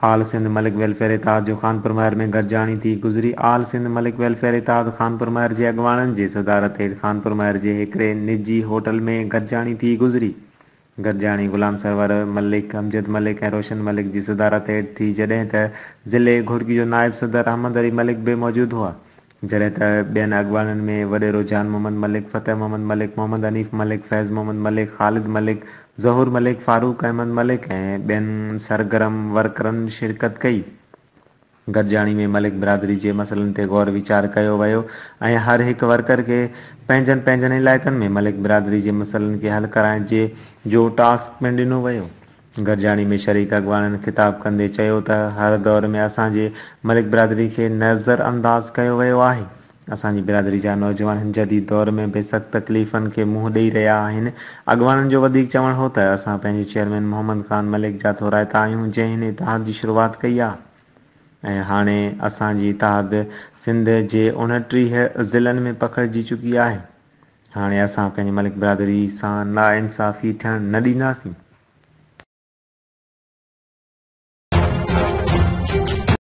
आल Sindh Malik welfare इतिहाद जो खानपुर महर में गॾिजाणी थी गुज़री। आल सिंध मलिक वेलफेयर इतिहाद खानपुर महर जे अॻवाननि जे सदारत हेठि खानपुर महर जे हिकिड़े निजी होटल में गॾिजाणी थी गुज़री। गॾिजाणी ग़ुलाम सरवर मलिक, अमजद मलिक ऐं रोशन मलिक जी सदारत हेठि थी, जॾहिं त ज़िले घुर्गी जो नायब सदर अहमद अली मलिक बि मौजूदु हुआ। जॾहिं त ॿियनि अॻवाननि में वॾेरो जान मोहम्मद मलिक, फ़तेह मोहम्मद मलिक, मोहम्मद हनीफ़ मलिक, फैज़ मोहम्मद मलिक, ख़ालिद मलिक, ज़हूर मलिक, फारूक अहमद मलिक ऐं ॿियनि सरगर्म वर्करनि शिरकत कई। गॾिजाणी में मलिक बिरादरी जे मसइलनि ते गौर वीचार कयो वियो ऐं हर हिकु वर्कर खे पंहिंजनि पंहिंजनि इलाइक़नि में मलिक बिरादरी जे मसइलनि खे हल कराइण जो टास्क पिणु ॾिनो वियो। गॾिजाणी में शरीक अॻवाननि ख़िताब कंदे चयो त हर दौर में असांजे मलिक बिरादरी खे नज़र अंदाज़ कयो वियो आहे। असांजी बिरादरी जा नौजवान हिन जदीद दौर में बि सख़्त तकलीफ़ुनि खे मुंहुं ॾेई रहिया आहिनि। अॻवाननि जो वधीक चवणु हो त असां पंहिंजे चेयरमैन मोहम्मद ख़ान मलिक जा थोराइता आहियूं, जंहिं हिन इतिहाद जी शुरूआति कई आहे ऐं हाणे असांजी इतिहाद सिंध जे 29 ज़िलनि में पखिड़िजी चुकी आहे। हाणे असां पंहिंजी मलिक बिरादरी सां नाइंसाफ़ी थियणु न ॾींदासीं।